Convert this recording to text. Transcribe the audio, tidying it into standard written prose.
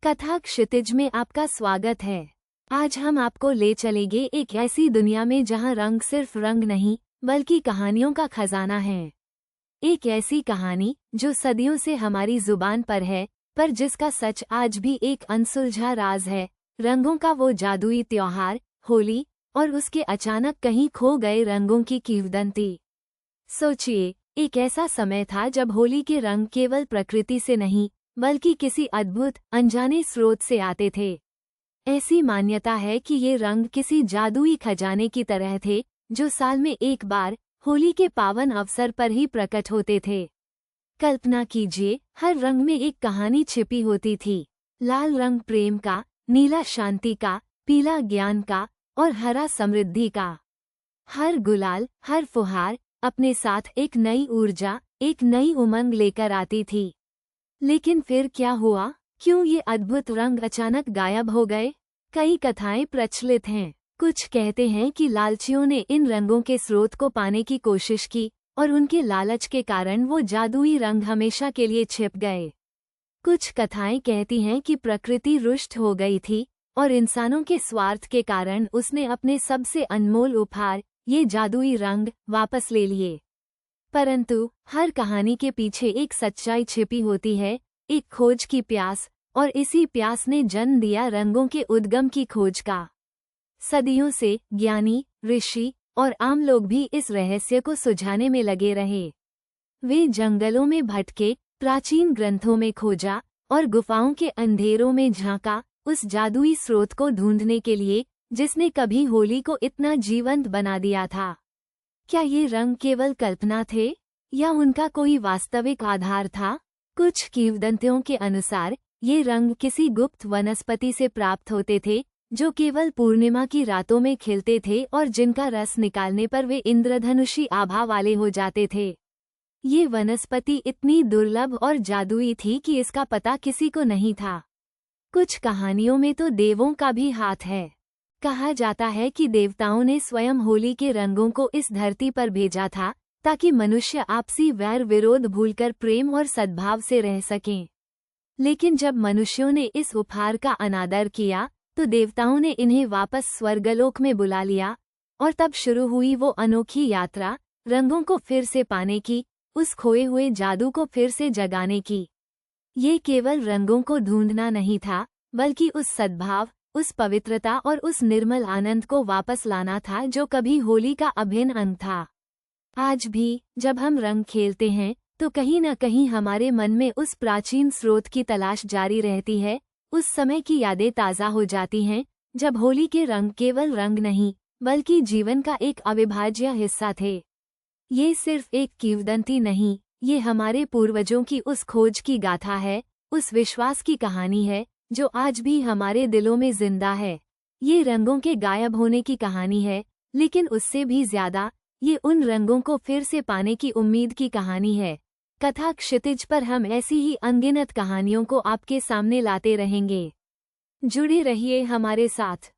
कथा क्षितिज में आपका स्वागत है। आज हम आपको ले चलेंगे एक ऐसी दुनिया में जहां रंग सिर्फ रंग नहीं बल्कि कहानियों का खजाना है। एक ऐसी कहानी जो सदियों से हमारी जुबान पर है, पर जिसका सच आज भी एक अनसुलझा राज है। रंगों का वो जादुई त्योहार होली और उसके अचानक कहीं खो गए रंगों की किंवदंती। सोचिए, एक ऐसा समय था जब होली के रंग केवल प्रकृति से नहीं बल्कि किसी अद्भुत अनजाने स्रोत से आते थे। ऐसी मान्यता है कि ये रंग किसी जादुई खजाने की तरह थे जो साल में एक बार होली के पावन अवसर पर ही प्रकट होते थे। कल्पना कीजिए, हर रंग में एक कहानी छिपी होती थी। लाल रंग प्रेम का, नीला शांति का, पीला ज्ञान का और हरा समृद्धि का। हर गुलाल, हर फुहार अपने साथ एक नई ऊर्जा, एक नई उमंग लेकर आती थी। लेकिन फिर क्या हुआ? क्यों ये अद्भुत रंग अचानक गायब हो गए? कई कथाएं प्रचलित हैं। कुछ कहते हैं कि लालचियों ने इन रंगों के स्रोत को पाने की कोशिश की और उनके लालच के कारण वो जादुई रंग हमेशा के लिए छिप गए। कुछ कथाएं कहती हैं कि प्रकृति रुष्ट हो गई थी और इंसानों के स्वार्थ के कारण उसने अपने सबसे अनमोल उपहार, ये जादुई रंग, वापस ले लिए। परंतु हर कहानी के पीछे एक सच्चाई छिपी होती है, एक खोज की प्यास, और इसी प्यास ने जन्म दिया रंगों के उद्गम की खोज का। सदियों से ज्ञानी, ऋषि और आम लोग भी इस रहस्य को सुझाने में लगे रहे। वे जंगलों में भटके, प्राचीन ग्रंथों में खोजा और गुफाओं के अंधेरों में झांका, उस जादुई स्रोत को ढूंढने के लिए जिसने कभी होली को इतना जीवंत बना दिया था। क्या ये रंग केवल कल्पना थे या उनका कोई वास्तविक आधार था? कुछ किंवदंतियों के अनुसार ये रंग किसी गुप्त वनस्पति से प्राप्त होते थे जो केवल पूर्णिमा की रातों में खिलते थे और जिनका रस निकालने पर वे इंद्रधनुषी आभा वाले हो जाते थे। ये वनस्पति इतनी दुर्लभ और जादुई थी कि इसका पता किसी को नहीं था। कुछ कहानियों में तो देवों का भी हाथ है। कहा जाता है कि देवताओं ने स्वयं होली के रंगों को इस धरती पर भेजा था ताकि मनुष्य आपसी वैर विरोध भूलकर प्रेम और सद्भाव से रह सकें। लेकिन जब मनुष्यों ने इस उपहार का अनादर किया तो देवताओं ने इन्हें वापस स्वर्गलोक में बुला लिया और तब शुरू हुई वो अनोखी यात्रा, रंगों को फिर से पाने की, उस खोए हुए जादू को फिर से जगाने की। ये केवल रंगों को ढूंढना नहीं था बल्कि उस सद्भाव, उस पवित्रता और उस निर्मल आनंद को वापस लाना था जो कभी होली का अभिन्न अंग था। आज भी जब हम रंग खेलते हैं तो कहीं न कहीं हमारे मन में उस प्राचीन स्रोत की तलाश जारी रहती है। उस समय की यादें ताज़ा हो जाती हैं जब होली के रंग केवल रंग नहीं बल्कि जीवन का एक अविभाज्य हिस्सा थे। ये सिर्फ एक किंवदंती नहीं, ये हमारे पूर्वजों की उस खोज की गाथा है, उस विश्वास की कहानी है जो आज भी हमारे दिलों में जिंदा है। ये रंगों के गायब होने की कहानी है, लेकिन उससे भी ज्यादा ये उन रंगों को फिर से पाने की उम्मीद की कहानी है। कथा क्षितिज पर हम ऐसी ही अनगिनत कहानियों को आपके सामने लाते रहेंगे। जुड़े रहिए हमारे साथ।